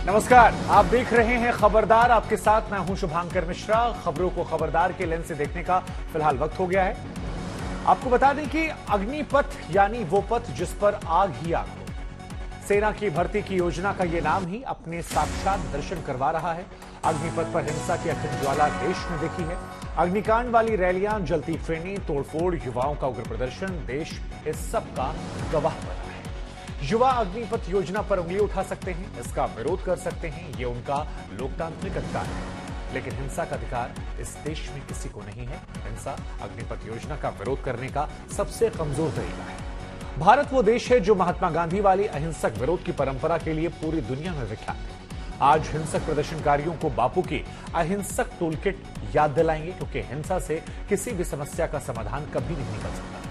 नमस्कार, आप देख रहे हैं खबरदार। आपके साथ मैं हूं शुभांकर मिश्रा। खबरों को खबरदार के लेंस से देखने का फिलहाल वक्त हो गया है। आपको बता दें कि अग्निपथ यानी वो पथ जिस पर आग ही आग हो। सेना की भर्ती की योजना का ये नाम ही अपने साक्षात दर्शन करवा रहा है। अग्निपथ पर हिंसा की अखंड ज्वाला देश ने देखी है। अग्निकांड वाली रैलियां, जलती ट्रेनें, तोड़फोड़, युवाओं का उग्र प्रदर्शन, देश इस सब का गवाह बना है। युवा अग्निपथ योजना पर उंगली उठा सकते हैं, इसका विरोध कर सकते हैं, ये उनका लोकतांत्रिक अधिकार है। लेकिन हिंसा का अधिकार इस देश में किसी को नहीं है। हिंसा अग्निपथ योजना का विरोध करने का सबसे कमजोर तरीका है। भारत वो देश है जो महात्मा गांधी वाली अहिंसक विरोध की परंपरा के लिए पूरी दुनिया में विख्यात है। आज हिंसक प्रदर्शनकारियों को बापू की अहिंसक टूलकिट याद दिलाएंगे, क्योंकि हिंसा से किसी भी समस्या का समाधान कभी नहीं निकल सकता।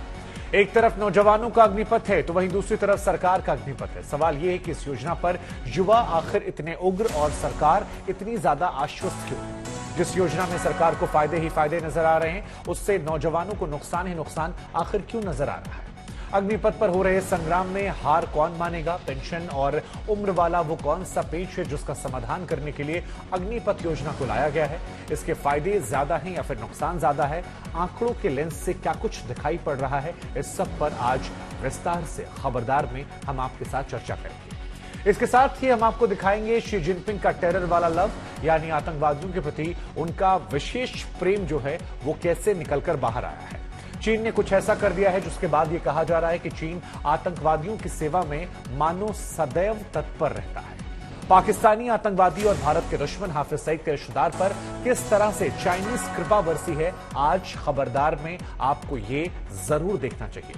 एक तरफ नौजवानों का अग्निपथ है तो वहीं दूसरी तरफ सरकार का अग्निपथ है। सवाल यह है कि इस योजना पर युवा आखिर इतने उग्र और सरकार इतनी ज्यादा आश्वस्त क्यों है। जिस योजना में सरकार को फायदे ही फायदे नजर आ रहे हैं, उससे नौजवानों को नुकसान ही नुकसान आखिर क्यों नजर आ रहा है। अग्निपथ पर हो रहे संग्राम में हार कौन मानेगा। पेंशन और उम्र वाला वो कौन सा पेच है जिसका समाधान करने के लिए अग्निपथ योजना को लाया गया है। इसके फायदे ज्यादा हैं या फिर नुकसान ज्यादा है। आंकड़ों के लेंस से क्या कुछ दिखाई पड़ रहा है, इस सब पर आज विस्तार से खबरदार में हम आपके साथ चर्चा करेंगे। इसके साथ ही हम आपको दिखाएंगे शी जिनपिंग का टेरर वाला लव, यानी आतंकवादियों के प्रति उनका विशेष प्रेम जो है वो कैसे निकलकर बाहर आया है। चीन ने कुछ ऐसा कर दिया है जिसके बाद यह कहा जा रहा है कि चीन आतंकवादियों की सेवा में मानो सदैव तत्पर रहता है। पाकिस्तानी आतंकवादी और भारत के दुश्मन हाफिज सईद के रिश्तेदार पर किस तरह से चाइनीज कृपा बरसी है, आज खबरदार में आपको ये जरूर देखना चाहिए।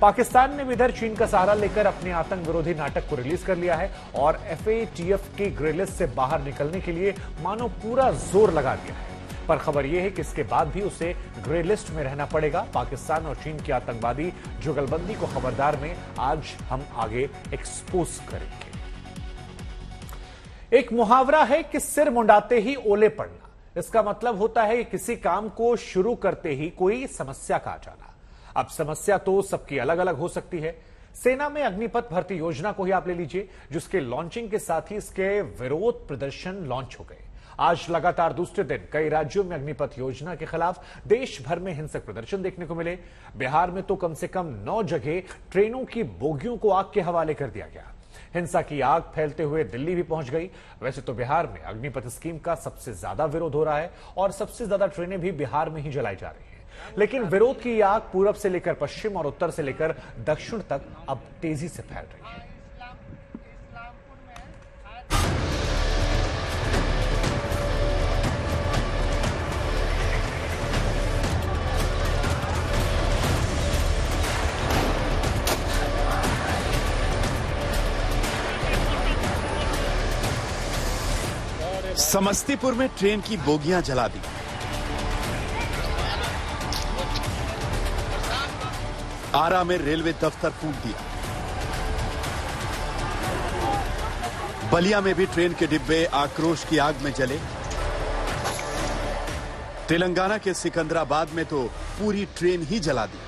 पाकिस्तान ने भी इधर चीन का सहारा लेकर अपने आतंक विरोधी नाटक को रिलीज कर लिया है और एफएटीएफ की ग्रे लिस्ट से बाहर निकलने के लिए मानो पूरा जोर लगा दिया है। पर खबर यह है कि इसके बाद भी उसे ग्रे लिस्ट में रहना पड़ेगा। पाकिस्तान और चीन की आतंकवादी जुगलबंदी को खबरदार में आज हम आगे एक्सपोज करेंगे। एक मुहावरा है कि सिर मुंडाते ही ओले पड़ना। इसका मतलब होता है कि किसी काम को शुरू करते ही कोई समस्या का आ जाना। अब समस्या तो सबकी अलग अलग हो सकती है। सेना में अग्निपथ भर्ती योजना को ही आप ले लीजिए, जिसके लॉन्चिंग के साथ ही इसके विरोध प्रदर्शन लॉन्च हो गए। आज लगातार दूसरे दिन कई राज्यों में अग्निपथ योजना के खिलाफ देश भर में हिंसक प्रदर्शन देखने को मिले। बिहार में तो कम से कम 9 जगह ट्रेनों की बोगियों को आग के हवाले कर दिया गया। हिंसा की आग फैलते हुए दिल्ली भी पहुंच गई। वैसे तो बिहार में अग्निपथ स्कीम का सबसे ज्यादा विरोध हो रहा है और सबसे ज्यादा ट्रेनें भी बिहार में ही जलाई जा रही हैं। लेकिन विरोध की आग पूरब से लेकर पश्चिम और उत्तर से लेकर दक्षिण तक अब तेजी से फैल रही है। समस्तीपुर में ट्रेन की बोगियां जला दी। आरा में रेलवे दफ्तर फूंक दिया। बलिया में भी ट्रेन के डिब्बे आक्रोश की आग में जले। तेलंगाना के सिकंदराबाद में तो पूरी ट्रेन ही जला दी।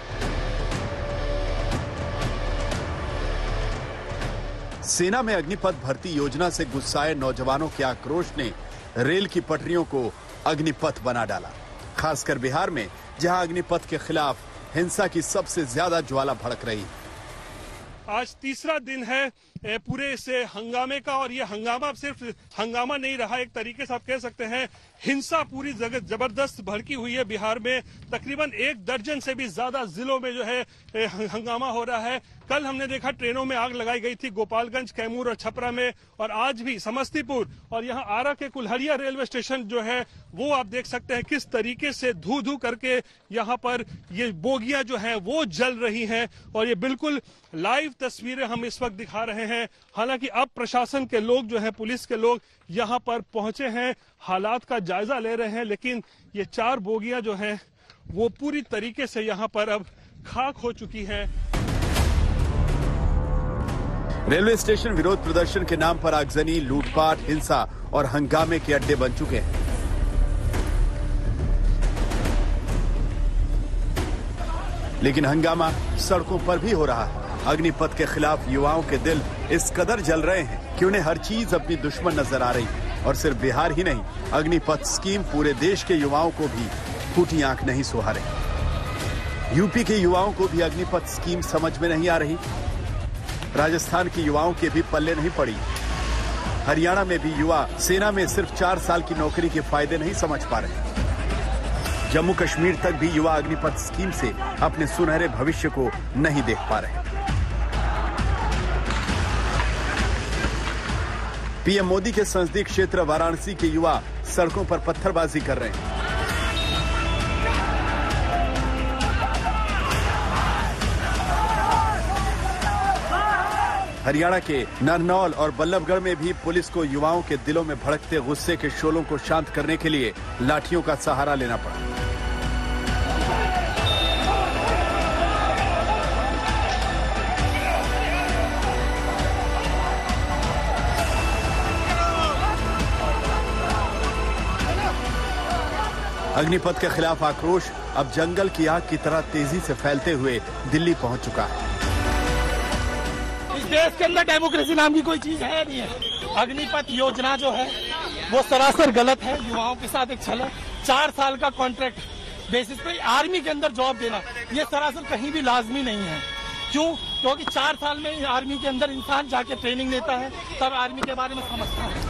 सेना में अग्निपथ भर्ती योजना से गुस्साए नौजवानों के आक्रोश ने रेल की पटरियों को अग्निपथ बना डाला। खासकर बिहार में, जहां अग्निपथ के खिलाफ हिंसा की सबसे ज्यादा ज्वाला भड़क रही। आज तीसरा दिन है पूरे से हंगामे का, और ये हंगामा सिर्फ हंगामा नहीं रहा, एक तरीके से आप कह सकते हैं हिंसा पूरी जगह जबरदस्त भड़की हुई है। बिहार में तकरीबन 1 दर्जन से भी ज्यादा जिलों में जो है हंगामा हो रहा है। कल हमने देखा ट्रेनों में आग लगाई गई थी गोपालगंज, कैमूर और छपरा में, और आज भी समस्तीपुर और यहाँ आरा के कुल्हड़िया रेलवे स्टेशन जो है वो आप देख सकते हैं किस तरीके से धू धू करके यहाँ पर ये बोगियां जो हैं वो जल रही हैं। और ये बिल्कुल लाइव तस्वीरें हम इस वक्त दिखा रहे हैं। हालांकि अब प्रशासन के लोग जो है, पुलिस के लोग यहाँ पर पहुंचे हैं, हालात का जायजा ले रहे हैं, लेकिन ये 4 बोगियां जो हैं वो पूरी तरीके से यहाँ पर अब खाक हो चुकी हैं। रेलवे स्टेशन विरोध प्रदर्शन के नाम पर आगजनी, लूटपाट, हिंसा और हंगामे के अड्डे बन चुके हैं। लेकिन हंगामा सड़कों पर भी हो रहा है। अग्निपथ के खिलाफ युवाओं के दिल इस कदर जल रहे हैं कि उन्हें हर चीज अपनी दुश्मन नजर आ रही है। और सिर्फ बिहार ही नहीं, अग्निपथ स्कीम पूरे देश के युवाओं को भी फूटी आंख नहीं सुहा रही। यूपी के युवाओं को भी अग्निपथ स्कीम समझ में नहीं आ रही। राजस्थान के युवाओं के भी पल्ले नहीं पड़ी। हरियाणा में भी युवा सेना में सिर्फ 4 साल की नौकरी के फायदे नहीं समझ पा रहे। जम्मू कश्मीर तक भी युवा अग्निपथ स्कीम से अपने सुनहरे भविष्य को नहीं देख पा रहे। पीएम मोदी के संसदीय क्षेत्र वाराणसी के युवा सड़कों पर पत्थरबाजी कर रहे हैं। हरियाणा के नरनौल और बल्लभगढ़ में भी पुलिस को युवाओं के दिलों में भड़कते गुस्से के शोलों को शांत करने के लिए लाठियों का सहारा लेना पड़ा। अग्निपथ के खिलाफ आक्रोश अब जंगल की आग की तरह तेजी से फैलते हुए दिल्ली पहुंच चुका है। इस देश के अंदर डेमोक्रेसी नाम की कोई चीज है नहीं है। अग्निपथ योजना जो है वो सरासर गलत है। युवाओं के साथ एक छल है। 4 साल का कॉन्ट्रैक्ट बेसिस पे आर्मी के अंदर जॉब देना, ये सरासर कहीं भी लाजमी नहीं है। क्यों? क्योंकि 4 साल में आर्मी के अंदर इंसान जाके ट्रेनिंग लेता है, तब आर्मी के बारे में समझता है।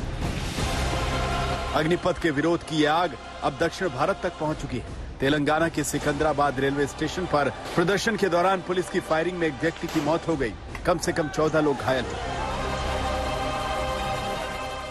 अग्निपथ के विरोध की ये आग अब दक्षिण भारत तक पहुंच चुकी है। तेलंगाना के सिकंदराबाद रेलवे स्टेशन पर प्रदर्शन के दौरान पुलिस की फायरिंग में एक व्यक्ति की मौत हो गई। कम से कम 14 लोग घायल हुए।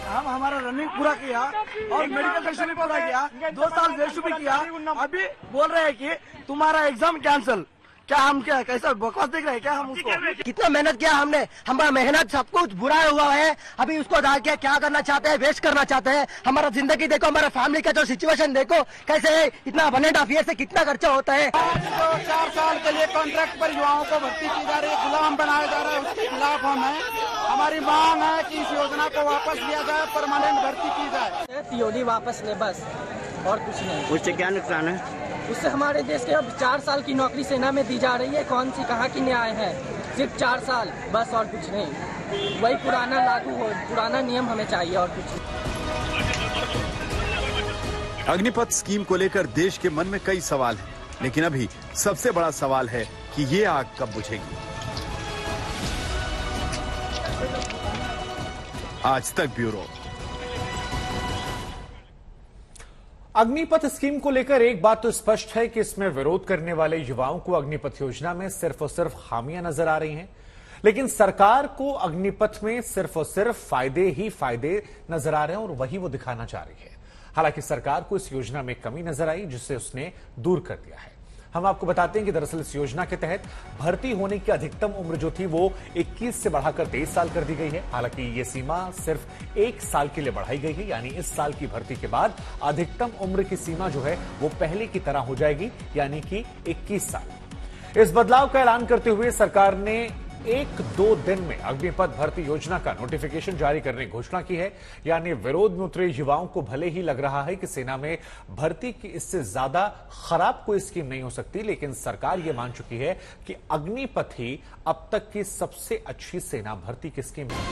हम हमारा रनिंग पूरा किया और मेडिकल टेस्ट भी पूरा किया, 2 साल वेस्ट भी किया। अभी बोल रहे हैं कि तुम्हारा एग्जाम कैंसिल। क्या हम क्या कैसा बकवास देख रहे हैं क्या? हम उसको कितना मेहनत किया हमने, हमारा मेहनत सब कुछ बुरा हुआ है। अभी उसको डाल के क्या करना चाहते हैं? वेस्ट करना चाहते हैं। हमारा जिंदगी देखो, हमारा फैमिली का जो सिचुएशन देखो कैसे है। इतना 1.5 ईयर से कितना खर्चा होता है। 4 साल के लिए कॉन्ट्रैक्ट पर युवाओं को भर्ती की जा रही है, गुलाम बनाया जा रहा है, उसके खिलाफ हम हैं। हमारी मांग है कि इस योजना को वापस लिया जाए, परमानेंट भर्ती की जाए। सीओडी वापस ले, बस और कुछ नहीं। उससे क्या नुकसान है? उससे हमारे देश के अब 4 साल की नौकरी सेना में दी जा रही है। कौन सी कहाँ की न्याय है? सिर्फ 4 साल बस, और कुछ नहीं। वही पुराना लागू हो, पुराना नियम हमें चाहिए और कुछ नहीं। अग्निपथ स्कीम को लेकर देश के मन में कई सवाल हैं, लेकिन अभी सबसे बड़ा सवाल है कि ये आग कब बुझेगी। आज तक ब्यूरो। अग्निपथ स्कीम को लेकर एक बात तो स्पष्ट है कि इसमें विरोध करने वाले युवाओं को अग्निपथ योजना में सिर्फ और सिर्फ खामियां नजर आ रही हैं, लेकिन सरकार को अग्निपथ में सिर्फ और सिर्फ फायदे ही फायदे नजर आ रहे हैं और वही वो दिखाना चाह रही है। हालांकि सरकार को इस योजना में कमी नजर आई, जिसे उसने दूर कर दिया है। हम आपको बताते हैं कि दरअसल इस योजना के तहत भर्ती होने की अधिकतम उम्र जो थी वो 21 से बढ़ाकर 23 साल कर दी गई है। हालांकि ये सीमा सिर्फ 1 साल के लिए बढ़ाई गई है, यानी इस साल की भर्ती के बाद अधिकतम उम्र की सीमा जो है वो पहले की तरह हो जाएगी, यानी कि 21 साल। इस बदलाव का ऐलान करते हुए सरकार ने 1-2 दिन में अग्निपथ भर्ती योजना का नोटिफिकेशन जारी करने की घोषणा की है। यानी विरोध में उतरे युवाओं को भले ही लग रहा है कि सेना में भर्ती की इससे ज्यादा खराब कोई स्कीम नहीं हो सकती, लेकिन सरकार यह मान चुकी है कि अग्निपथ ही अब तक की सबसे अच्छी सेना भर्ती की स्कीम है।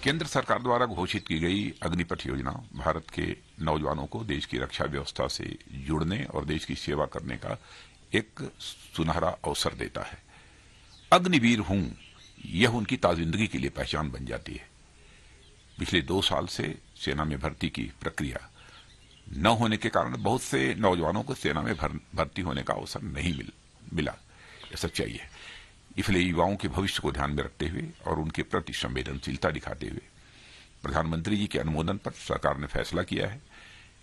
केंद्र सरकार द्वारा घोषित की गई अग्निपथ योजना भारत के नौजवानों को देश की रक्षा व्यवस्था से जुड़ने और देश की सेवा करने का एक सुनहरा अवसर देता है। अग्निवीर हूं, यह उनकी ताजिंदगी के लिए पहचान बन जाती है। पिछले 2 साल से सेना में भर्ती की प्रक्रिया न होने के कारण बहुत से नौजवानों को सेना में भर्ती होने का अवसर नहीं मिला। यह सच्चाई है। इसलिए युवाओं के भविष्य को ध्यान में रखते हुए और उनके प्रति संवेदनशीलता दिखाते हुए प्रधानमंत्री जी के अनुमोदन पर सरकार ने फैसला किया है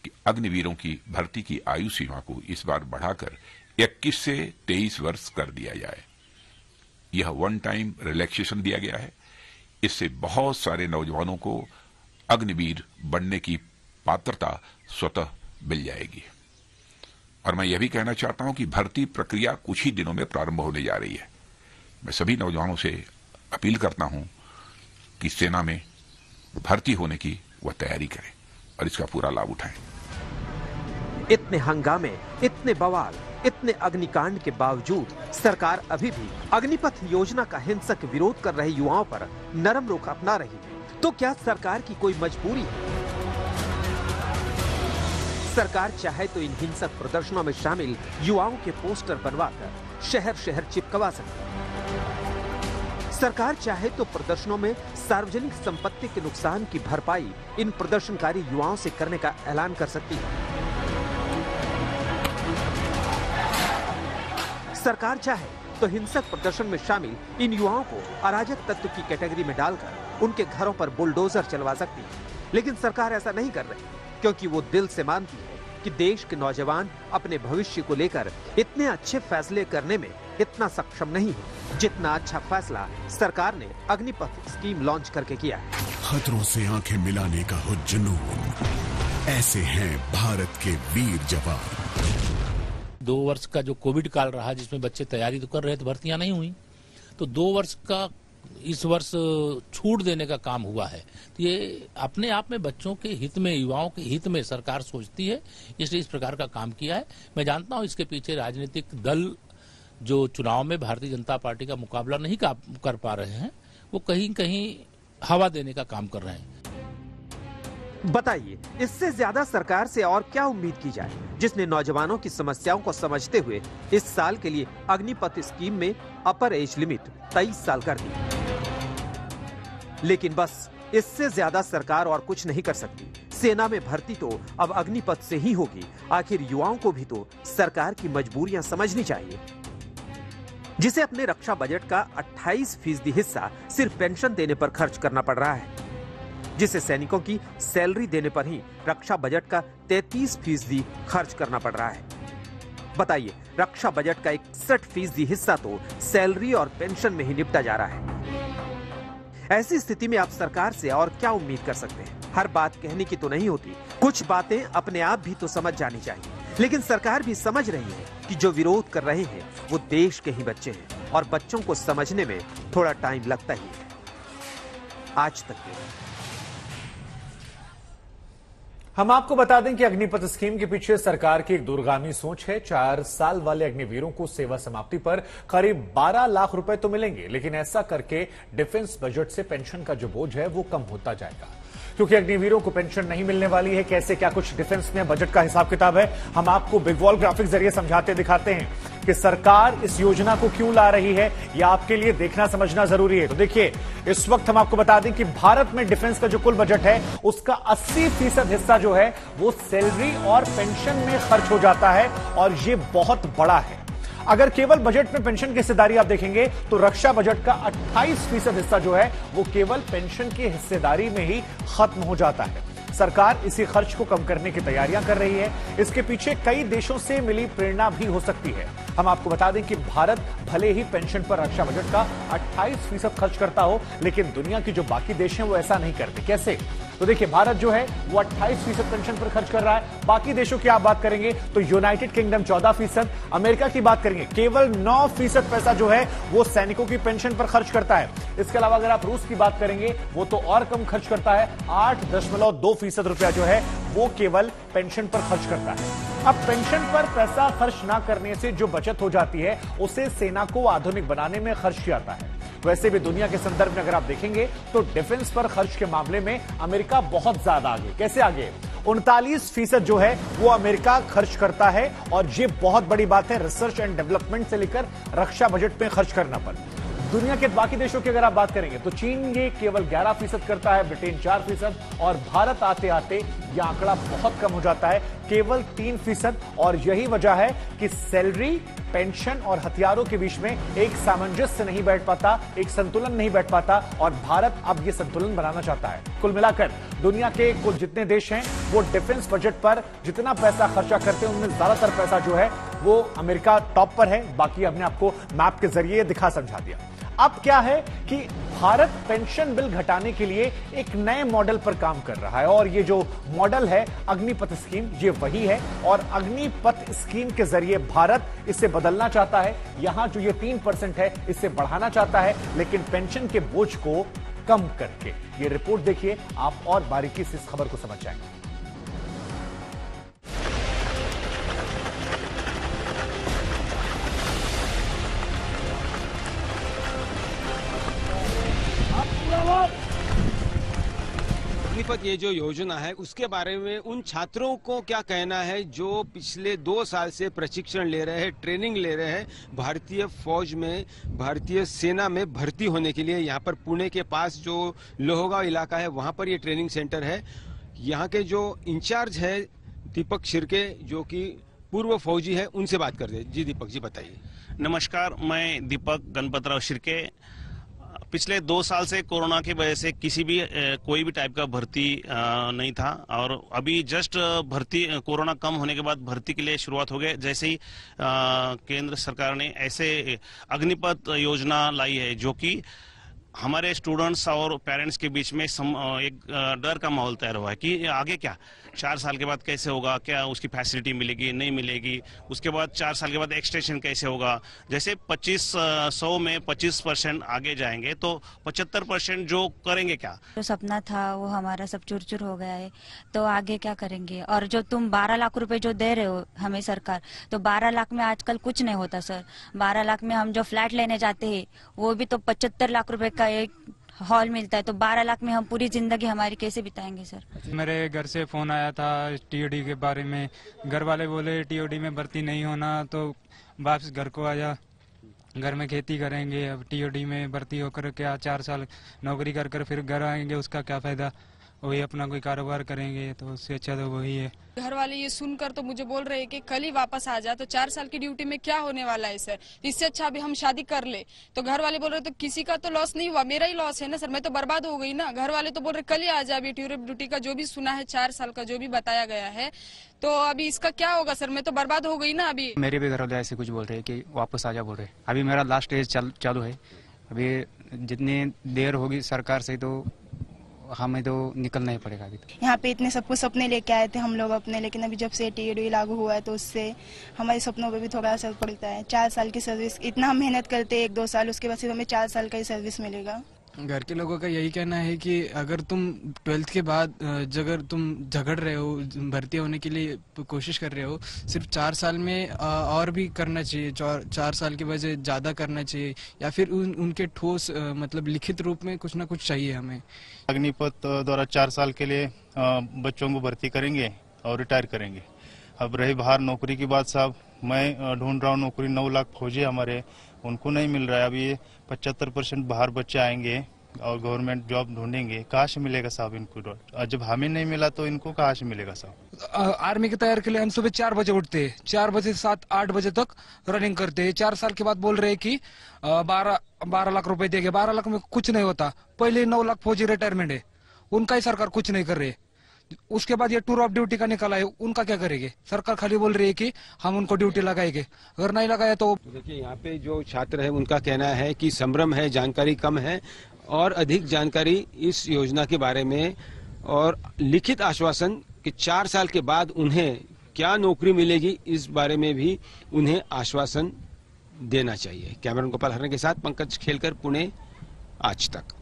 कि अग्निवीरों की भर्ती की आयु सीमा को इस बार बढ़ाकर 21 से 23 वर्ष कर दिया जाए। यह 1 टाइम रिलैक्सेशन दिया गया है। इससे बहुत सारे नौजवानों को अग्निवीर बनने की पात्रता स्वतः मिल जाएगी। और मैं यह भी कहना चाहता हूं कि भर्ती प्रक्रिया कुछ ही दिनों में प्रारंभ होने जा रही है। मैं सभी नौजवानों से अपील करता हूं कि सेना में भर्ती होने की वह तैयारी करें और इसका पूरा लाभ उठाएं। इतने हंगामे, इतने बवाल, इतने अग्निकांड के बावजूद सरकार अभी भी अग्निपथ योजना का हिंसक विरोध कर रहे युवाओं पर नरम रुख अपना रही है, तो क्या सरकार की कोई मजबूरी है? सरकार चाहे तो इन हिंसक प्रदर्शनों में शामिल युवाओं के पोस्टर बनवाकर शहर शहर चिपकवा सकती है। सरकार चाहे तो प्रदर्शनों में सार्वजनिक संपत्ति के नुकसान की भरपाई इन प्रदर्शनकारी युवाओं से करने का ऐलान कर सकती है। सरकार चाहे तो हिंसक प्रदर्शन में शामिल इन युवाओं को अराजक तत्व की कैटेगरी में डालकर उनके घरों पर बुलडोजर चलवा सकती है, लेकिन सरकार ऐसा नहीं कर रही, क्योंकि वो दिल से मानती है कि देश के नौजवान अपने भविष्य को लेकर इतने अच्छे फैसले करने में इतना सक्षम नहीं है जितना अच्छा फैसला सरकार ने अग्निपथ स्कीम लॉन्च करके किया है। खतरों से आंखें मिलाने का हो जुनून, ऐसे हैं भारत के वीर जवान। 2 वर्ष का जो कोविड काल रहा, जिसमें बच्चे तैयारी तो कर रहे थे, भर्तियां नहीं हुई, तो 2 वर्ष का इस वर्ष छूट देने का काम हुआ है। तो ये अपने आप में बच्चों के हित में, युवाओं के हित में सरकार सोचती है, इसलिए इस प्रकार का काम किया है। मैं जानता हूं इसके पीछे राजनीतिक दल जो चुनाव में भारतीय जनता पार्टी का मुकाबला नहीं कर पा रहे हैं, वो कहीं कहीं हवा देने का काम कर रहे हैं। बताइए, इससे ज्यादा सरकार से और क्या उम्मीद की जाए, जिसने नौजवानों की समस्याओं को समझते हुए इस साल के लिए अग्निपथ स्कीम में अपर एज लिमिट 23 साल कर दी। लेकिन बस इससे ज्यादा सरकार और कुछ नहीं कर सकती। सेना में भर्ती तो अब अग्निपथ से ही होगी। आखिर युवाओं को भी तो सरकार की मजबूरियां समझनी चाहिए, जिसे अपने रक्षा बजट का 28% हिस्सा सिर्फ पेंशन देने पर खर्च करना पड़ रहा है, जिसे सैनिकों की सैलरी देने पर ही रक्षा बजट का 33% खर्च करना पड़ रहा है। बताइए, रक्षा बजट का 61% हिस्सा तो सैलरी और पेंशन में ही निपटा जा रहा है। ऐसी स्थिति में आप सरकार से और क्या उम्मीद कर सकते हैं? हर बात कहने की तो नहीं होती, कुछ बातें अपने आप भी तो समझ जानी चाहिए। लेकिन सरकार भी समझ रही है कि जो विरोध कर रहे हैं वो देश के ही बच्चे हैं, और बच्चों को समझने में थोड़ा टाइम लगता ही है। आज तक के हम आपको बता दें कि अग्निपथ स्कीम के पीछे सरकार की एक दूरगामी सोच है। 4 साल वाले अग्निवीरों को सेवा समाप्ति पर करीब 12 लाख रुपए तो मिलेंगे, लेकिन ऐसा करके डिफेंस बजट से पेंशन का जो बोझ है वो कम होता जाएगा। क्योंकि अग्निवीरों को पेंशन नहीं मिलने वाली है, कैसे क्या कुछ डिफेंस में बजट का हिसाब किताब है, हम आपको बिग वॉल ग्राफिक जरिए समझाते दिखाते हैं कि सरकार इस योजना को क्यों ला रही है। यह आपके लिए देखना समझना जरूरी है। तो देखिए, इस वक्त हम आपको बता दें कि भारत में डिफेंस का जो कुल बजट है उसका 80% हिस्सा जो है वो सैलरी और पेंशन में खर्च हो जाता है, और ये बहुत बड़ा है। अगर केवल बजट में पेंशन की हिस्सेदारी आप देखेंगे तो रक्षा बजट का 28% हिस्सा जो है वो केवल पेंशन की हिस्सेदारी में ही खत्म हो जाता है। सरकार इसी खर्च को कम करने की तैयारियां कर रही है। इसके पीछे कई देशों से मिली प्रेरणा भी हो सकती है। हम आपको बता दें कि भारत भले ही पेंशन पर रक्षा बजट का 28% खर्च करता हो, लेकिन दुनिया के जो बाकी देश हैं वो ऐसा नहीं करते। कैसे? तो देखिए, भारत जो है वो 28% पेंशन पर खर्च कर रहा है। बाकी देशों की आप बात करेंगे तो यूनाइटेड किंगडम 14%, अमेरिका की बात करेंगे केवल 9% पैसा जो है वो सैनिकों की पेंशन पर खर्च करता है। इसके अलावा अगर आप रूस की बात करेंगे वो तो और कम खर्च करता है, 8.2% रुपया जो है वो केवल पेंशन पर खर्च करता है। अब पेंशन पर पैसा खर्च ना करने से जो बचत हो जाती है उसे सेना को आधुनिक बनाने में खर्च किया जाता है। वैसे भी दुनिया के संदर्भ में अगर आप देखेंगे तो डिफेंस पर खर्च के मामले में अमेरिका बहुत ज्यादा आगे। कैसे आगे? 39% जो है वो अमेरिका खर्च करता है, और ये बहुत बड़ी बात है रिसर्च एंड डेवलपमेंट से लेकर रक्षा बजट में खर्च करना पर। दुनिया के बाकी देशों की अगर आप बात करेंगे तो चीन ये केवल 11% करता है, ब्रिटेन 4%, और भारत आते आते यह आंकड़ा बहुत कम हो जाता है, केवल 3%। और यही वजह है कि सैलरी, पेंशन और हथियारों के बीच में एक सामंजस्य नहीं बैठ पाता, एक संतुलन नहीं बैठ पाता, और भारत अब यह संतुलन बनाना चाहता है। कुल मिलाकर दुनिया के कुल जितने देश हैं वो डिफेंस बजट पर जितना पैसा खर्चा करते हैं उनमें ज्यादातर पैसा जो है वो अमेरिका टॉप पर है। बाकी हमने आपको मैप के जरिए दिखा समझा दिया। अब क्या है कि भारत पेंशन बिल घटाने के लिए एक नए मॉडल पर काम कर रहा है, और ये जो मॉडल है अग्निपथ स्कीम, ये वही है। और अग्निपथ स्कीम के जरिए भारत इसे बदलना चाहता है। यहां जो ये 3% है इसे बढ़ाना चाहता है, लेकिन पेंशन के बोझ को कम करके। ये रिपोर्ट देखिए, आप और बारीकी से इस खबर को समझ जाएंगे। अग्निपथ ये जो योजना है उसके बारे में उन छात्रों को क्या कहना है जो पिछले 2 साल से प्रशिक्षण ले रहे हैं, ट्रेनिंग ले रहे हैं, भारतीय फौज में, भारतीय सेना में भर्ती होने के लिए। यहाँ पर पुणे के पास जो लोहगांव इलाका है वहाँ पर ये ट्रेनिंग सेंटर है। यहाँ के जो इंचार्ज है दीपक शिर्के, जो कि पूर्व फौजी है, उनसे बात करते हैं। जी दीपक जी बताइए। नमस्कार, मैं दीपक गणपतराव शिर्के। पिछले 2 साल से कोरोना की वजह से किसी भी कोई भी टाइप का भर्ती नहीं था और अभी जस्ट भर्ती कोरोना कम होने के बाद भर्ती के लिए शुरुआत हो गई। जैसे ही केंद्र सरकार ने ऐसे अग्निपथ योजना लाई है जो कि हमारे स्टूडेंट्स और पेरेंट्स के बीच में एक डर का माहौल तैयार हुआ है कि आगे क्या 4 साल के बाद कैसे होगा, क्या उसकी फैसिलिटी मिलेगी नहीं मिलेगी, उसके बाद 4 साल के बाद एक्सटेंशन कैसे होगा। जैसे 2500 में 25% आगे जाएंगे तो 75% जो करेंगे क्या। जो सपना था वो हमारा सब चूर चूर हो गया है, तो आगे क्या करेंगे। और जो तुम 12 लाख रुपए जो दे रहे हो हमें सरकार, तो 12 लाख में आजकल कुछ नहीं होता सर। 12 लाख में हम जो फ्लैट लेने जाते हैं वो भी तो 75 लाख रुपए का एक हॉल मिलता है, तो 12 लाख में हम पूरी जिंदगी हमारी कैसे बिताएंगे सर। मेरे घर से फोन आया था टीओडी के बारे में। घर वाले बोले टीओडी में भर्ती नहीं होना तो वापस घर को आया, घर में खेती करेंगे। अब टीओडी में भर्ती होकर क्या 4 साल नौकरी कर कर फिर घर आएंगे, उसका क्या फायदा। वही अपना कोई कारोबार करेंगे तो उससे अच्छा तो वही है। घर वाले ये सुनकर तो मुझे बोल रहे हैं कि कल ही वापस आ जा, तो 4 साल की ड्यूटी में क्या होने वाला है सर। इससे अच्छा अभी हम शादी कर ले। तो घर वाले बोल रहे तो किसी का तो लॉस नहीं हुआ, मेरा ही लॉस है ना सर, मैं तो बर्बाद हो गई ना। घर वाले तो बोल रहे कल ही आ जा। अभी ड्यूटी का जो भी सुना है 4 साल का जो भी बताया गया है, तो अभी इसका क्या होगा सर, मैं तो बर्बाद हो गई ना। अभी मेरे भी घर वाले ऐसे कुछ बोल रहे हैं कि वापस आ जा बोल रहे। अभी मेरा लास्ट एज चालू है। अभी जितनी देर होगी सरकार से तो हमें तो निकलना ही पड़ेगा। अभी तो यहाँ पे इतने सब कुछ सपने लेके आए थे हम लोग अपने, लेकिन अभी जब से टीओडी लागू हुआ है तो उससे हमारे सपनों पे भी थोड़ा असर पड़ता है। 4 साल की सर्विस, इतना हम मेहनत करते हैं 1-2 साल, उसके बाद सिर्फ हमें 4 साल का ही सर्विस मिलेगा। घर के लोगों का यही कहना है कि अगर तुम 12th के बाद अगर तुम झगड़ रहे हो, भर्ती होने के लिए कोशिश कर रहे हो, सिर्फ 4 साल में और भी करना चाहिए। 4 साल के बजाय ज़्यादा करना चाहिए, या फिर उनके ठोस मतलब लिखित रूप में कुछ ना कुछ चाहिए हमें। अग्निपथ द्वारा 4 साल के लिए बच्चों को भर्ती करेंगे और रिटायर करेंगे। अब रही बाहर नौकरी की बात साहब, मैं ढूंढ रहा हूँ नौकरी। 9 लाख फौजी हमारे, उनको नहीं मिल रहा है। अभी 75% बाहर बच्चे आएंगे और गवर्नमेंट जॉब ढूंढेंगे, कहाँ से मिलेगा साहब इनको। जब हमें नहीं मिला तो इनको कहाँ से मिलेगा साहब। आर्मी की तैयारी के लिए हम सुबह 4 बजे उठते हैं, 4 बजे से 7-8 बजे तक रनिंग करते हैं। 4 साल के बाद बोल रहे हैं कि 12 लाख रुपए देंगे। 12 लाख में कुछ नहीं होता। पहले 9 लाख फौजी रिटायरमेंट है, उनका ही सरकार कुछ नहीं कर रही। उसके बाद ये टूर ऑफ ड्यूटी का निकाला है, उनका क्या करेंगे। सरकार खाली बोल रही है कि हम उनको ड्यूटी लगाएंगे, अगर नहीं लगाया तो। देखिए यहाँ पे जो छात्र है उनका कहना है कि संभ्रम है, जानकारी कम है, और अधिक जानकारी इस योजना के बारे में और लिखित आश्वासन कि 4 साल के बाद उन्हें क्या नौकरी मिलेगी इस बारे में भी उन्हें आश्वासन देना चाहिए। कैमरामैन गोपाल हरने के साथ पंकज खेलकर, पुणे, आज तक।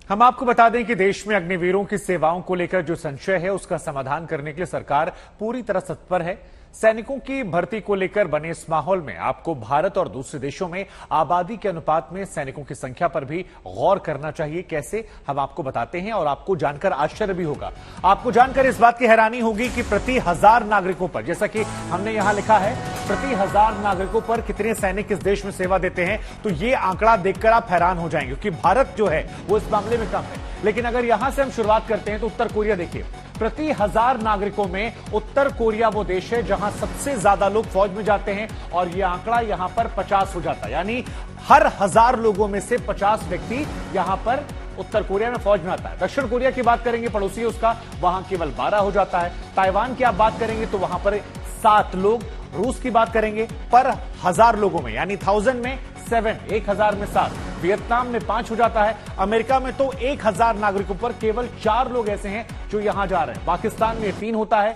हम आपको बता दें कि देश में अग्निवीरों की सेवाओं को लेकर जो संशय है उसका समाधान करने के लिए सरकार पूरी तरह तत्पर है। सैनिकों की भर्ती को लेकर बने इस माहौल में आपको भारत और दूसरे देशों में आबादी के अनुपात में सैनिकों की संख्या पर भी गौर करना चाहिए। कैसे, हम आपको बताते हैं और आपको जानकर आश्चर्य भी होगा। आपको जानकर इस बात की हैरानी होगी कि प्रति 1000 नागरिकों पर, जैसा कि हमने यहां लिखा है, प्रति 1000 नागरिकों पर कितने सैनिक इस देश में सेवा देते हैं, तो ये आंकड़ा देखकर आप हैरान हो जाएंगे, क्योंकि भारत जो है वो इस मामले में कम है। लेकिन अगर यहां से हम शुरुआत करते हैं तो उत्तर कोरिया देखिए, प्रति 1000 नागरिकों में उत्तर कोरिया वो देश है जहां सबसे ज्यादा लोग फौज में जाते हैं और यह आंकड़ा यहां पर 50 हो जाता है। यानी हर 1000 लोगों में से 50 व्यक्ति यहां पर उत्तर कोरिया में फौज में आता है। दक्षिण कोरिया की बात करेंगे, पड़ोसी उसका, वहां केवल 12 हो जाता है। ताइवान की आप बात करेंगे तो वहां पर 7 लोग। रूस की बात करेंगे पर 1000 लोगों में, यानी 1000 में 7, 1000 में 7। वियतनाम में 5 हो जाता है। अमेरिका में तो 1000 नागरिकों पर केवल 4 लोग ऐसे हैं जो यहां जा रहे हैं। पाकिस्तान में 3 होता है,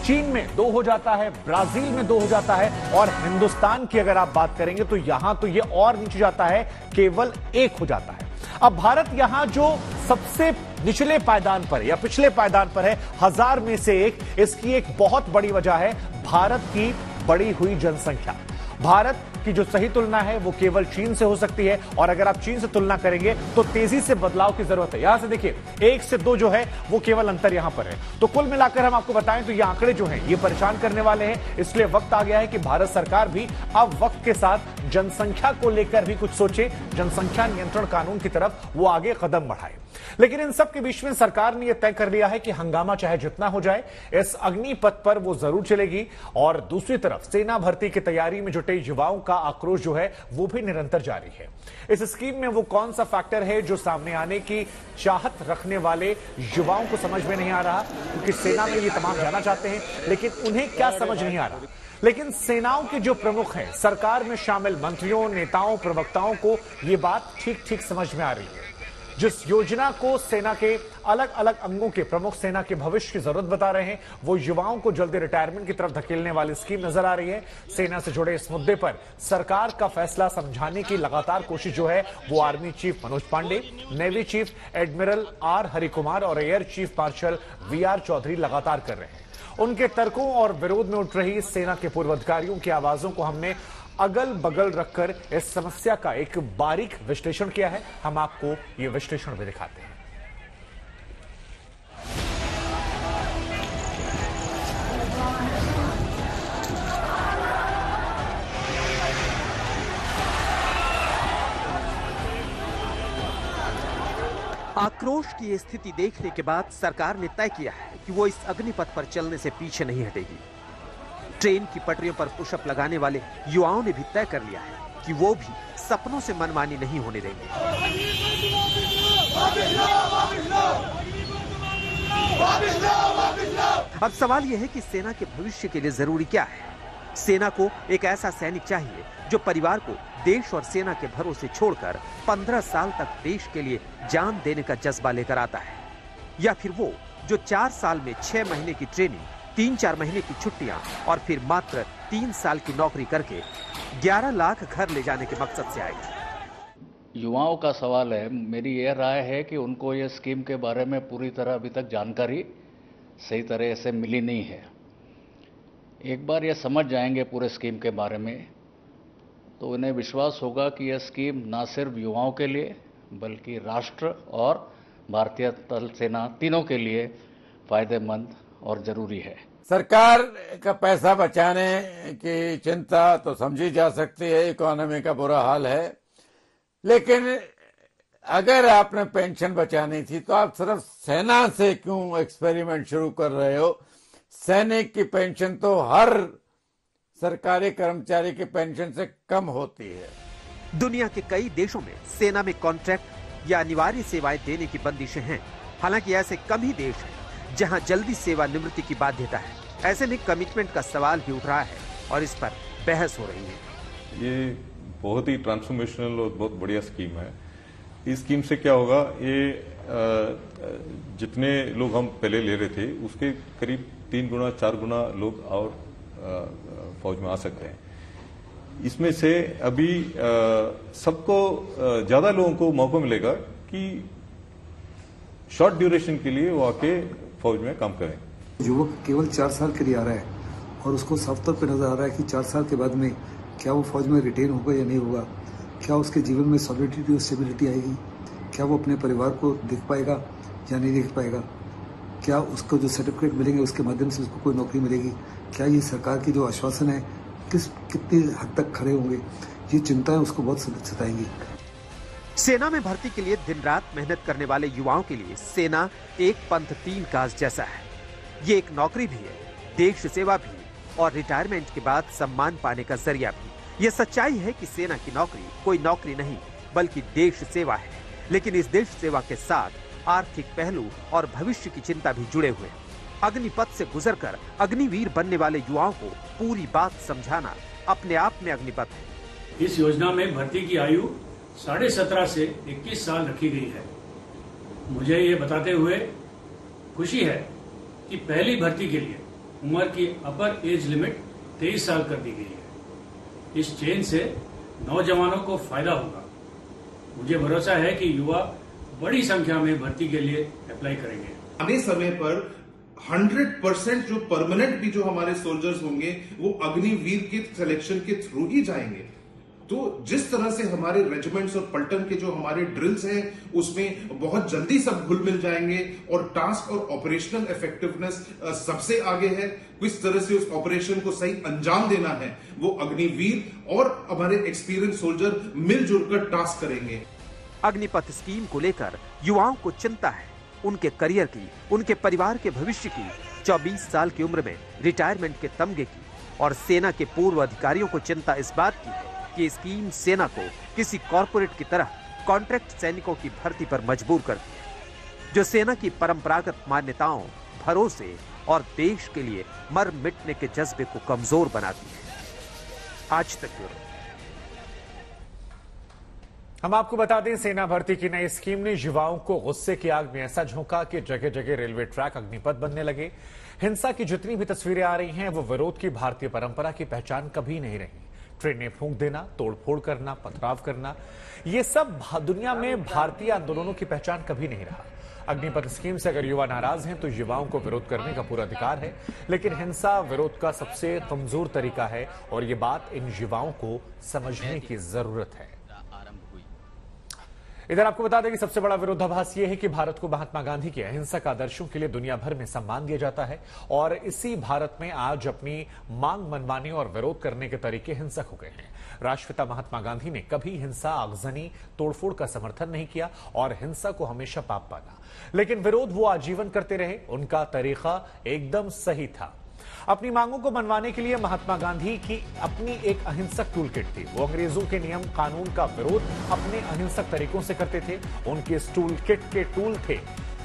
चीन में 2 हो जाता है, ब्राजील में 2 हो जाता है, और हिंदुस्तान की अगर आप बात करेंगे तो यहां तो यह और नीचे जाता है, केवल 1 हो जाता है। अब भारत यहां जो सबसे निचले पायदान पर या पिछले पायदान पर है, 1000 में से 1। इसकी एक बहुत बड़ी वजह है भारत की बढ़ी हुई जनसंख्या। भारत जबकि जो सही तुलना है वो केवल चीन से हो सकती है, और अगर आप चीन से तुलना करेंगे तो तेजी से बदलाव की जरूरत है। यहां से देखिए 1 से 2 जो है वो केवल अंतर यहां पर है। तो कुल मिलाकर हम आपको बताएं तो ये आंकड़े जो हैं ये परेशान करने वाले हैं। इसलिए वक्त आ गया है कि भारत सरकार भी अब वक्त के साथ जनसंख्या को लेकर भी कुछ सोचे, जनसंख्या नियंत्रण कानून की तरफ वो आगे कदम बढ़ाए। लेकिन इन सब के बीच में सरकार ने यह तय कर लिया है कि हंगामा चाहे जितना हो जाए इस अग्निपथ पर वो जरूर चलेगी। और दूसरी तरफ सेना भर्ती की तैयारी में जुटे युवाओं का आक्रोश जो है वो भी निरंतर जारी है। इस स्कीम में वो कौन सा फैक्टर है जो सामने आने की चाहत रखने वाले युवाओं को समझ में नहीं आ रहा, क्योंकि सेना में ये तमाम जाना चाहते हैं लेकिन उन्हें क्या समझ नहीं आ रहा। लेकिन सेनाओं के जो प्रमुख हैं, सरकार में शामिल मंत्रियों, नेताओं, प्रवक्ताओं को ये बात ठीक ठीक समझ में आ रही है। जिस योजना को सेना के अलग अलग अंगों के प्रमुख सेना के भविष्य की जरूरत बता रहे हैं, वो युवाओं को जल्दी रिटायरमेंट की तरफ धकेलने वाली स्कीम नजर आ रही है। सेना से जुड़े इस मुद्दे पर सरकार का फैसला समझाने की लगातार कोशिश जो है वो army chief Manoj Pandey, navy chief admiral R Harikumar और air chief marshal VR Chaudhary लगातार कर रहे हैं। उनके तर्कों और विरोध में उठ रही सेना के पूर्व अधिकारियों की आवाजों को हमने अगल बगल रखकर इस समस्या का एक बारीक विश्लेषण किया है। हम आपको यह विश्लेषण भी दिखाते हैं। आक्रोश की स्थिति देखने के बाद सरकार ने तय किया है कि वो इस अग्निपथ पर चलने से पीछे नहीं हटेगी। ट्रेन की पटरियों पर पुशअप लगाने वाले युवाओं ने भी तय कर लिया है कि वो भी सपनों से मनमानी नहीं होने देंगे। अब सवाल यह है कि सेना के भविष्य के लिए जरूरी क्या है। सेना को एक ऐसा सैनिक चाहिए जो परिवार को देश और सेना के भरोसे छोड़कर 15 साल तक देश के लिए जान देने का जज्बा लेकर आता है, या फिर वो जो 4 साल में 6 महीने की ट्रेनिंग, 3-4 महीने की छुट्टियां और फिर मात्र 3 साल की नौकरी करके 11 लाख घर ले जाने के मकसद से आएगी। युवाओं का सवाल है, मेरी यह राय है कि उनको ये स्कीम के बारे में पूरी तरह अभी तक जानकारी सही तरह से मिली नहीं है। एक बार ये समझ जाएंगे पूरे स्कीम के बारे में तो उन्हें विश्वास होगा कि यह स्कीम ना सिर्फ युवाओं के लिए बल्कि राष्ट्र और भारतीय थल सेना तीनों के लिए फायदेमंद और जरूरी है। सरकार का पैसा बचाने की चिंता तो समझी जा सकती है, इकोनॉमी का बुरा हाल है, लेकिन अगर आपने पेंशन बचानी थी तो आप सिर्फ सेना से क्यों एक्सपेरिमेंट शुरू कर रहे हो? सैनिक की पेंशन तो हर सरकारी कर्मचारी की पेंशन से कम होती है। दुनिया के कई देशों में सेना में कॉन्ट्रैक्ट या अनिवार्य सेवाएं देने की बंदिशें हैं। हालांकि ऐसे कम ही देश हैं जहां जल्दी सेवानिवृत्ति की बाध्यता है। ऐसे में कमिटमेंट का सवाल भी उठ रहा है और इस पर बहस हो रही है। ये बहुत ही ट्रांसफॉर्मेशनल और बहुत बढ़िया स्कीम है। इस स्कीम से क्या होगा, ये जितने लोग हम पहले ले रहे थे उसके करीब 3 गुना 4 गुना लोग और फौज में आ सकते हैं। इसमें से अभी सबको ज्यादा लोगों को मौका मिलेगा कि शॉर्ट ड्यूरेशन के लिए वो आके फौज में काम करें। युवक केवल 4 साल के लिए आ रहा है और उसको साफ तौर पर नजर आ रहा है कि 4 साल के बाद में क्या वो फौज में रिटेन होगा या नहीं होगा, क्या उसके जीवन में सॉलिडिटी और स्टेबिलिटी आएगी, क्या वो अपने परिवार को देख पाएगा या नहीं देख पाएगा, क्या उसको जो सर्टिफिकेट मिलेंगे उसके माध्यम से उसको कोई नौकरी मिलेगी, क्या ये सरकार की जो आश्वासन है कितनी हद तक खड़े होंगे, ये चिंताएं उसको बहुत सताएंगी। सेना में भर्ती के लिए दिन रात मेहनत करने वाले युवाओं के लिए सेना एक पंथ 3 काज जैसा है। ये एक नौकरी भी है, देश सेवा भी और रिटायरमेंट के बाद सम्मान पाने का जरिया भी। ये सच्चाई है कि सेना की नौकरी कोई नौकरी नहीं बल्कि देश सेवा है, लेकिन इस देश सेवा के साथ आर्थिक पहलू और भविष्य की चिंता भी जुड़े हुए। अग्निपथ से गुजरकर अग्निवीर बनने वाले युवाओं को पूरी बात समझाना अपने आप में अग्निपथ है। इस योजना में भर्ती की आयु 17.5 से 21 साल रखी गई है। मुझे ये बताते हुए खुशी है कि पहली भर्ती के लिए उम्र की अपर एज लिमिट 23 साल कर दी गई है। इस चेंज से नौजवानों को फायदा होगा। मुझे भरोसा है कि युवा बड़ी संख्या में भर्ती के लिए अप्लाई करेंगे। आने समय पर 100% जो परमानेंट भी जो हमारे सोल्जर्स होंगे वो अग्निवीर के सिलेक्शन के थ्रू ही जाएंगे। तो जिस तरह से हमारे रेजिमेंट्स और पलटन के जो हमारे ड्रिल्स हैं उसमें बहुत जल्दी सब घुल मिल जाएंगे और टास्क और ऑपरेशनल इफेक्टिवनेस सबसे आगे है। किस तरह से उस ऑपरेशन को सही अंजाम देना है वो अग्निवीर और हमारे एक्सपीरियंस सोल्जर मिलजुल कर टास्क करेंगे। अग्निपथ स्कीम को लेकर युवाओं को चिंता है, उनके करियर की, उनके परिवार के भविष्य की, 24 साल की उम्र में रिटायरमेंट के तमगे की, और सेना के पूर्व अधिकारियों को चिंता इस बात की है कि स्कीम सेना को किसी कॉरपोरेट की तरह कॉन्ट्रैक्ट सैनिकों की भर्ती पर मजबूर करती है, जो सेना की परंपरागत मान्यताओं, भरोसे और देश के लिए मर मिटने के जज्बे को कमजोर बनाती है। आज तक ब्यूरो। हम आपको बता दें, सेना भर्ती की नई स्कीम ने युवाओं को गुस्से की आग में ऐसा झोंका कि जगह जगह रेलवे ट्रैक अग्निपथ बनने लगे। हिंसा की जितनी भी तस्वीरें आ रही हैं वो विरोध की भारतीय परंपरा की पहचान कभी नहीं रही। ट्रेनें फूंक देना, तोड़फोड़ करना, पथराव करना, ये सब दुनिया में भारतीय आंदोलनों की पहचान कभी नहीं रहा। अग्निपथ स्कीम से अगर युवा नाराज हैं तो युवाओं को विरोध करने का पूरा अधिकार है, लेकिन हिंसा विरोध का सबसे कमजोर तरीका है और ये बात इन युवाओं को समझने की जरूरत है। इधर आपको बता दें कि सबसे बड़ा विरोधाभास यह है कि भारत को महात्मा गांधी के अहिंसक आदर्शों के लिए दुनिया भर में सम्मान दिया जाता है और इसी भारत में आज अपनी मांग मनवाने और विरोध करने के तरीके हिंसक हो गए हैं। राष्ट्रपिता महात्मा गांधी ने कभी हिंसा, आगजनी, तोड़फोड़ का समर्थन नहीं किया और हिंसा को हमेशा पाप माना, लेकिन विरोध वो आजीवन करते रहे। उनका तरीका एकदम सही था। अपनी मांगों को मनवाने के लिए महात्मा गांधी की अपनी एक अहिंसक टूल किट थी। वो अंग्रेजों के नियम कानून का विरोध अपने अहिंसक तरीकों से करते थे। उनके इस टूल किट के टूल थे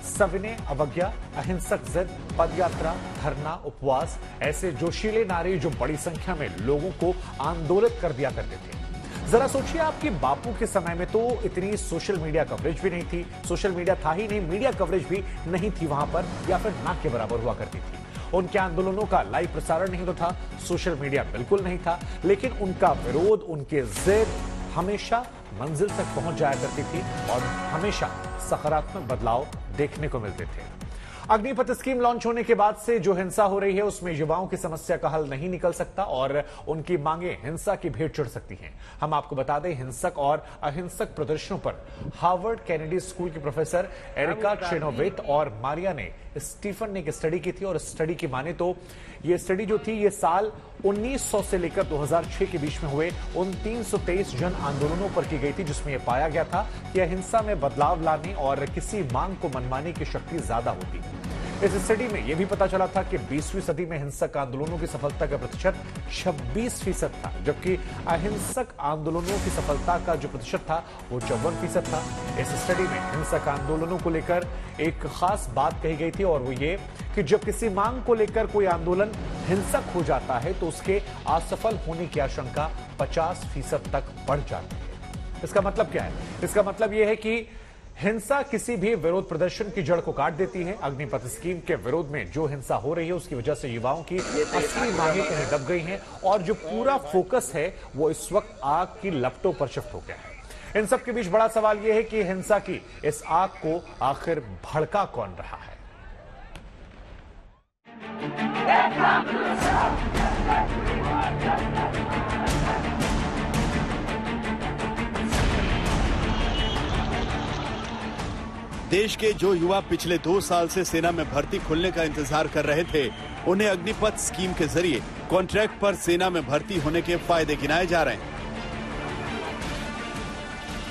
सविनय अवज्ञा, अहिंसक जिद, पदयात्रा, धरना, उपवास, ऐसे जोशीले नारे जो बड़ी संख्या में लोगों को आंदोलित कर दिया करते थे। जरा सोचिए, आपकी बापू के समय में तो इतनी सोशल मीडिया कवरेज भी नहीं थी। सोशल मीडिया था ही नहीं, मीडिया कवरेज भी नहीं थी वहां पर, या फिर ना के बराबर हुआ करती थी। उनके आंदोलनों का लाइव प्रसारण नहीं होता था, सोशल मीडिया बिल्कुल नहीं था, लेकिन उनका विरोध, उनके जिद हमेशा मंजिल तक पहुंच जाया करती थी और हमेशा सकारात्मक बदलाव देखने को मिलते थे। अग्निपथ स्कीम लॉन्च होने के बाद से जो हिंसा हो रही है उसमें युवाओं की समस्या का हल नहीं निकल सकता और उनकी मांगे हिंसा की भेंट चढ़ सकती हैं। हम आपको बता दें, हिंसक और अहिंसक प्रदर्शनों पर हार्वर्ड कैनेडी स्कूल की प्रोफेसर एरिका चेनोविट और मारिया ने स्टीफन ने एक स्टडी की थी और स्टडी की माने तो ये स्टडी जो थी ये साल 1900 से लेकर 2006 के बीच में हुए उन 323 जन आंदोलनों पर की गई थी, जिसमें यह पाया गया था कि अहिंसा में बदलाव लाने और किसी मांग को मनवाने की शक्ति ज्यादा होती है। इस स्टडी में यह भी पता चला था कि 20वीं सदी में हिंसक आंदोलनों की सफलता का प्रतिशत 26% था, जबकि अहिंसक आंदोलनों की सफलता का जो प्रतिशत था वो 54% था। इस स्टडी में हिंसक आंदोलनों को लेकर एक खास बात कही गई थी और वो ये कि जब किसी मांग को लेकर कोई आंदोलन हिंसक हो जाता है तो उसके असफल होने की आशंका 50% तक बढ़ जाती है। इसका मतलब क्या है? इसका मतलब यह है कि हिंसा किसी भी विरोध प्रदर्शन की जड़ को काट देती है। अग्निपथ स्कीम के विरोध में जो हिंसा हो रही है उसकी वजह से युवाओं की असली मांगें कहीं दब गई हैं और जो पूरा फोकस है वो इस वक्त आग की लपटों पर शिफ्ट हो गया है। इन सब के बीच बड़ा सवाल यह है कि हिंसा की इस आग को आखिर भड़का कौन रहा है? देश के जो युवा पिछले 2 साल से सेना में भर्ती खुलने का इंतजार कर रहे थे, उन्हें अग्निपथ स्कीम के जरिए कॉन्ट्रैक्ट पर सेना में भर्ती होने के फायदे गिनाए जा रहे हैं।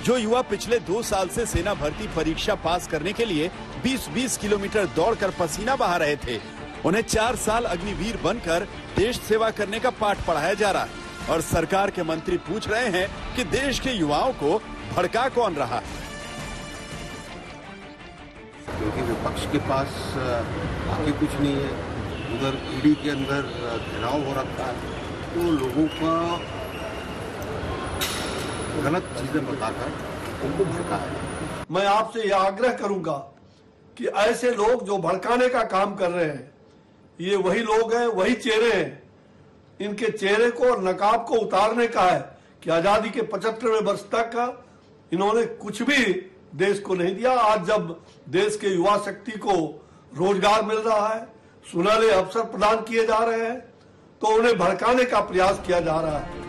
जो युवा पिछले 2 साल से सेना भर्ती परीक्षा पास करने के लिए 20-20 किलोमीटर दौड़कर पसीना बहा रहे थे, उन्हें 4 साल अग्निवीर बनकर देश सेवा करने का पाठ पढ़ाया जा रहा है। और सरकार के मंत्री पूछ रहे हैं कि देश के युवाओं को भड़का कौन रहा है? क्योंकि विपक्ष के पास बाकी कुछ नहीं है, उधर ईडी के अंदर घेराव हो रखा है, तो लोगों का गलत चीजें बताकर उनको भड़का है। मैं आपसे यह आग्रह करूंगा कि ऐसे लोग जो भड़काने का काम कर रहे हैं, ये वही लोग हैं, वही चेहरे हैं। इनके चेहरे को और नकाब को उतारने का है कि आजादी के 75वें वर्ष तक इन्होंने कुछ भी देश को नहीं दिया। आज जब देश के युवा शक्ति को रोजगार मिल रहा है, सुनहरे अवसर प्रदान किए जा रहे हैं, तो उन्हें भड़काने का प्रयास किया जा रहा है।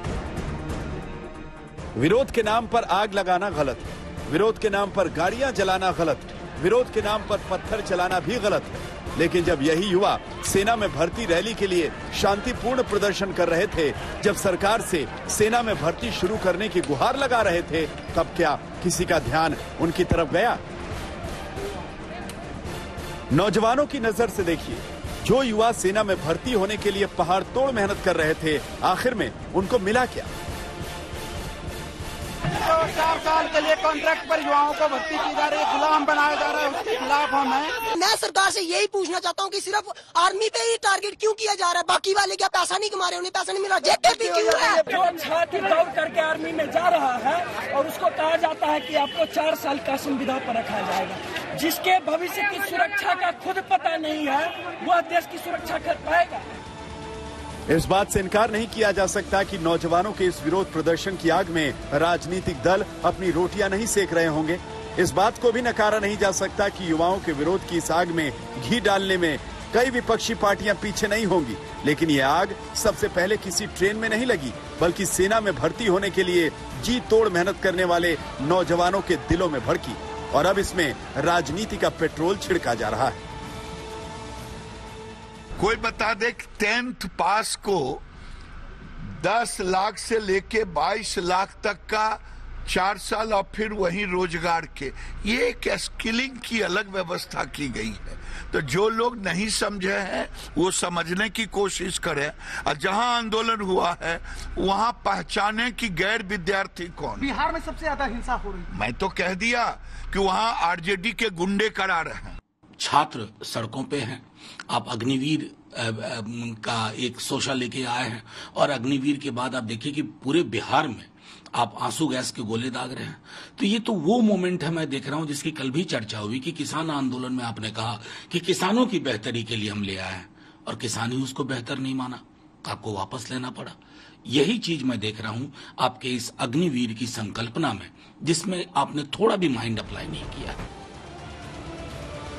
विरोध के नाम पर आग लगाना गलत है, विरोध के नाम पर गाड़ियां जलाना गलत है, विरोध के नाम पर पत्थर चलाना भी गलत है। लेकिन जब यही युवा सेना में भर्ती रैली के लिए शांतिपूर्ण प्रदर्शन कर रहे थे, जब सरकार से सेना में भर्ती शुरू करने की गुहार लगा रहे थे, तब क्या किसी का ध्यान उनकी तरफ गया? नौजवानों की नजर से देखिए, जो युवा सेना में भर्ती होने के लिए पहाड़ तोड़ मेहनत कर रहे थे, आखिर में उनको मिला क्या? 4 साल के लिए कॉन्ट्रैक्ट पर युवाओं को भर्ती की जा रही है, गुलाम बनाया जा रहा है, उसके खिलाफ हम हैं। मैं सरकार से यही पूछना चाहता हूँ कि सिर्फ आर्मी पे ही टारगेट क्यों किया जा रहा है? बाकी वाले क्या पैसा नहीं कमा रहे, उन्हें पैसा नहीं मिल रहा? जेकेट भी क्यों है? जो छात्र दौड़ करके आर्मी में जा रहा है और उसको कहा जाता है कि आपको 4 साल का संविदा पर रखा जाएगा, जिसके भविष्य की सुरक्षा का खुद पता नहीं है, वह देश की सुरक्षा कर पाएगा? इस बात से इनकार नहीं किया जा सकता कि नौजवानों के इस विरोध प्रदर्शन की आग में राजनीतिक दल अपनी रोटियां नहीं सेक रहे होंगे। इस बात को भी नकारा नहीं जा सकता कि युवाओं के विरोध की इस आग में घी डालने में कई विपक्षी पार्टियां पीछे नहीं होंगी। लेकिन ये आग सबसे पहले किसी ट्रेन में नहीं लगी, बल्कि सेना में भर्ती होने के लिए जी तोड़ मेहनत करने वाले नौजवानों के दिलों में भड़की, और अब इसमें राजनीति का पेट्रोल छिड़का जा रहा है। कोई बता दे कि 10th पास को 10 लाख से लेके 22 लाख तक का 4 साल और फिर वही रोजगार के, ये एक स्किलिंग की अलग व्यवस्था की गई है। तो जो लोग नहीं समझे हैं वो समझने की कोशिश करें, और जहां आंदोलन हुआ है वहां पहचाने कि गैर विद्यार्थी कौन। बिहार में सबसे ज्यादा हिंसा हो रही है। मैं तो कह दिया कि वहां आरजेडी के गुंडे करा रहे हैं। छात्र सड़कों पे हैं। आप अग्निवीर का एक सोशल लेके आए हैं, और अग्निवीर के बाद आप देखिए कि पूरे बिहार में आप आंसू गैस के गोले दाग रहे हैं। तो ये तो वो मोमेंट है, मैं देख रहा हूं, जिसकी कल भी चर्चा हुई कि किसान आंदोलन में आपने कहा कि किसानों की बेहतरी के लिए हम ले आए हैं, और किसान ही उसको बेहतर नहीं माना, आपको वापस लेना पड़ा। यही चीज मैं देख रहा हूं आपके इस अग्निवीर की संकल्पना में, जिसमें आपने थोड़ा भी माइंड अप्लाई नहीं किया।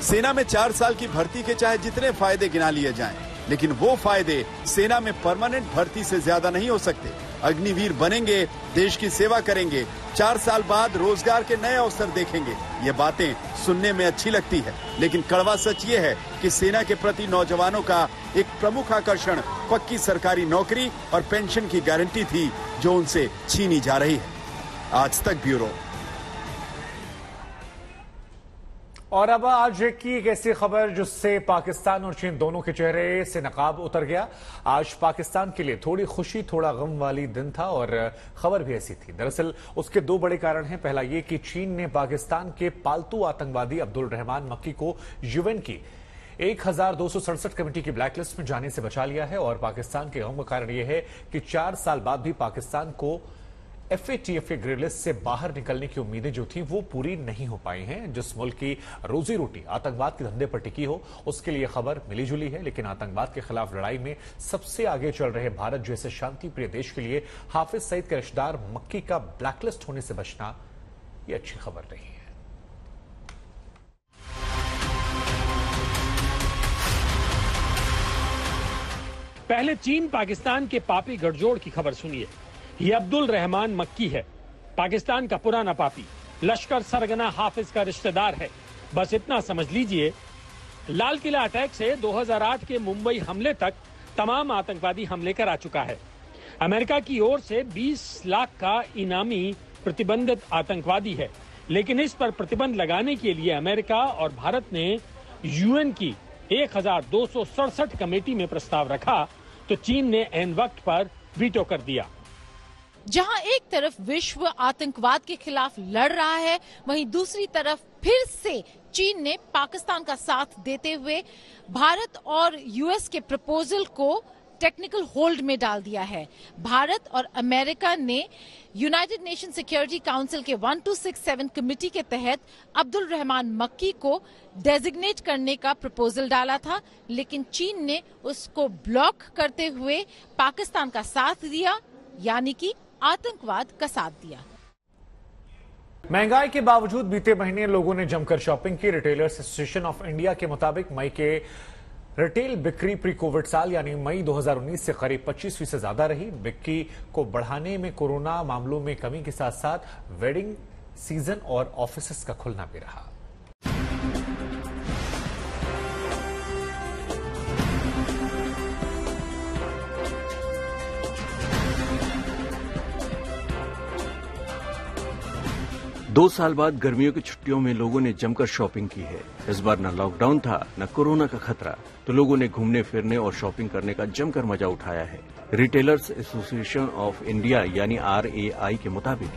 सेना में 4 साल की भर्ती के चाहे जितने फायदे गिना लिए जाएं, लेकिन वो फायदे सेना में परमानेंट भर्ती से ज्यादा नहीं हो सकते। अग्निवीर बनेंगे, देश की सेवा करेंगे, 4 साल बाद रोजगार के नए अवसर देखेंगे। ये बातें सुनने में अच्छी लगती है, लेकिन कड़वा सच ये है कि सेना के प्रति नौजवानों का एक प्रमुख आकर्षण पक्की सरकारी नौकरी और पेंशन की गारंटी थी, जो उनसे छीनी जा रही है। आज तक ब्यूरो। और अब आज की एक ऐसी खबर जिससे पाकिस्तान और चीन दोनों के चेहरे से नकाब उतर गया। आज पाकिस्तान के लिए थोड़ी खुशी थोड़ा गम वाली दिन था, और खबर भी ऐसी थी। दरअसल उसके 2 बड़े कारण हैं। पहला ये कि चीन ने पाकिस्तान के पालतू आतंकवादी अब्दुल रहमान मक्की को यूएन की 1267 कमेटी की ब्लैकलिस्ट में जाने से बचा लिया है, और पाकिस्तान के गम का कारण यह है कि 4 साल बाद भी पाकिस्तान को FATF ग्रे लिस्ट से बाहर निकलने की उम्मीदें जो थी वो पूरी नहीं हो पाई हैं। जिस मुल्क की रोजी रोटी आतंकवाद के धंधे पर टिकी हो, उसके लिए खबर मिली जुली है, लेकिन आतंकवाद के खिलाफ लड़ाई में सबसे आगे चल रहे भारत जैसे शांति प्रिय देश के लिए हाफिज सईद के रिश्तेदार मक्की का ब्लैकलिस्ट होने से बचना ये अच्छी खबर नहीं है। पहले चीन पाकिस्तान के पापी गठजोड़ की खबर सुनिए। ये अब्दुल रहमान मक्की है, पाकिस्तान का पुराना पापी, लश्कर सरगना हाफिज का रिश्तेदार है। बस इतना समझ लीजिए, लाल किला अटैक से 2008 के मुंबई हमले तक तमाम आतंकवादी हमले करा चुका है। अमेरिका की ओर से 20 लाख का इनामी प्रतिबंधित आतंकवादी है, लेकिन इस पर प्रतिबंध लगाने के लिए अमेरिका और भारत ने यूएन की 1267 कमेटी में प्रस्ताव रखा, तो चीन ने ऐन वक्त पर वीटो कर दिया। जहां एक तरफ विश्व आतंकवाद के खिलाफ लड़ रहा है, वहीं दूसरी तरफ फिर से चीन ने पाकिस्तान का साथ देते हुए भारत और यूएस के प्रपोजल को टेक्निकल होल्ड में डाल दिया है। भारत और अमेरिका ने यूनाइटेड नेशन सिक्योरिटी काउंसिल के 1267 कमेटी के तहत अब्दुल रहमान मक्की को डेजिग्नेट करने का प्रपोजल डाला था, लेकिन चीन ने उसको ब्लॉक करते हुए पाकिस्तान का साथ दिया, यानी कि आतंकवाद का साथ दिया। महंगाई के बावजूद बीते महीने लोगों ने जमकर शॉपिंग की। रिटेलर्स एसोसिएशन ऑफ इंडिया के मुताबिक मई के रिटेल बिक्री प्री कोविड साल यानी मई 2019 से करीब 25% ज्यादा रही। बिक्री को बढ़ाने में कोरोना मामलों में कमी के साथ साथ वेडिंग सीजन और ऑफिसेस का खुलना भी रहा। दो साल बाद गर्मियों की छुट्टियों में लोगों ने जमकर शॉपिंग की है। इस बार न लॉकडाउन था न कोरोना का खतरा, तो लोगों ने घूमने फिरने और शॉपिंग करने का जमकर मजा उठाया है। रिटेलर्स एसोसिएशन ऑफ इंडिया यानी RAI के मुताबिक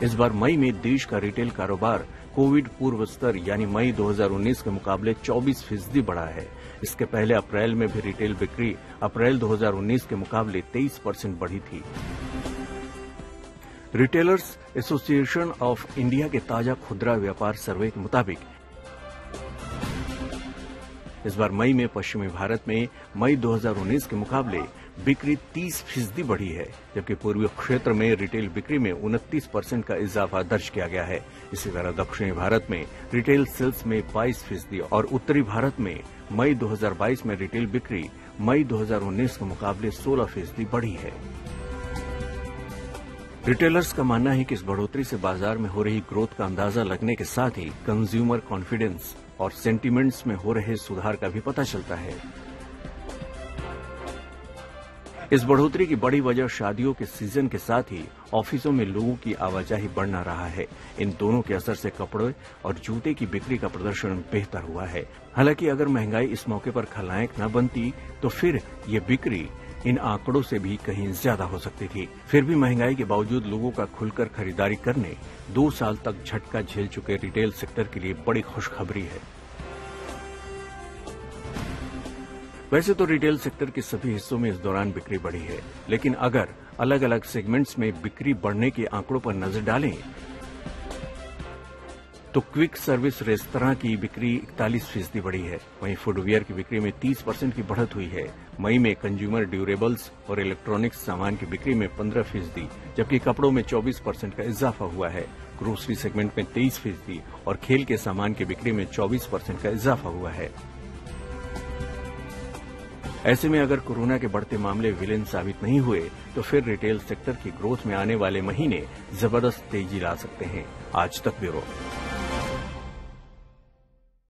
इस बार मई में देश का रिटेल कारोबार कोविड पूर्व स्तर यानी मई 2019 के मुकाबले 24% बढ़ा है। इसके पहले अप्रैल में भी रिटेल बिक्री अप्रैल 2019 के मुकाबले 23% बढ़ी थी। रिटेलर्स एसोसिएशन ऑफ इंडिया के ताजा खुदरा व्यापार सर्वे के मुताबिक इस बार मई में पश्चिमी भारत में मई 2019 के मुकाबले बिक्री 30% बढ़ी है, जबकि पूर्वी क्षेत्र में रिटेल बिक्री में 29% का इजाफा दर्ज किया गया है। इसी तरह दक्षिणी भारत में रिटेल सेल्स में 22% और उत्तरी भारत में मई 2022 में रिटेल बिक्री मई 2019 के मुकाबले 16% बढ़ी है। रिटेलर्स का मानना है कि इस बढ़ोतरी से बाजार में हो रही ग्रोथ का अंदाजा लगने के साथ ही कंज्यूमर कॉन्फिडेंस और सेंटीमेंट्स में हो रहे सुधार का भी पता चलता है। इस बढ़ोतरी की बड़ी वजह शादियों के सीजन के साथ ही ऑफिसों में लोगों की आवाजाही बढ़ना रहा है। इन दोनों के असर से कपड़े और जूते की बिक्री का प्रदर्शन बेहतर हुआ है। हालांकि अगर महंगाई इस मौके पर खलनायक न बनती तो फिर ये बिक्री इन आंकड़ों से भी कहीं ज्यादा हो सकती थी। फिर भी महंगाई के बावजूद लोगों का खुलकर खरीदारी करने 2 साल तक झटका झेल चुके रिटेल सेक्टर के लिए बड़ी खुशखबरी है। वैसे तो रिटेल सेक्टर के सभी हिस्सों में इस दौरान बिक्री बढ़ी है, लेकिन अगर अलग अलग सेगमेंट्स में बिक्री बढ़ने के आंकड़ों पर नजर डालें तो क्विक सर्विस रेस्तरां की बिक्री 41% बढ़ी है। वहीं फुटवियर की बिक्री में 30% की बढ़त हुई है। मई में कंज्यूमर ड्यूरेबल्स और इलेक्ट्रॉनिक्स सामान की बिक्री में 15%, जबकि कपड़ों में 24% का इजाफा हुआ है। ग्रोसरी सेगमेंट में 23% और खेल के सामान की बिक्री में 24% का इजाफा हुआ है। ऐसे में अगर कोरोना के बढ़ते मामले विलेन साबित नहीं हुए तो फिर रिटेल सेक्टर की ग्रोथ में आने वाले महीने जबरदस्त तेजी ला सकते हैं। आज तक ब्यूरो।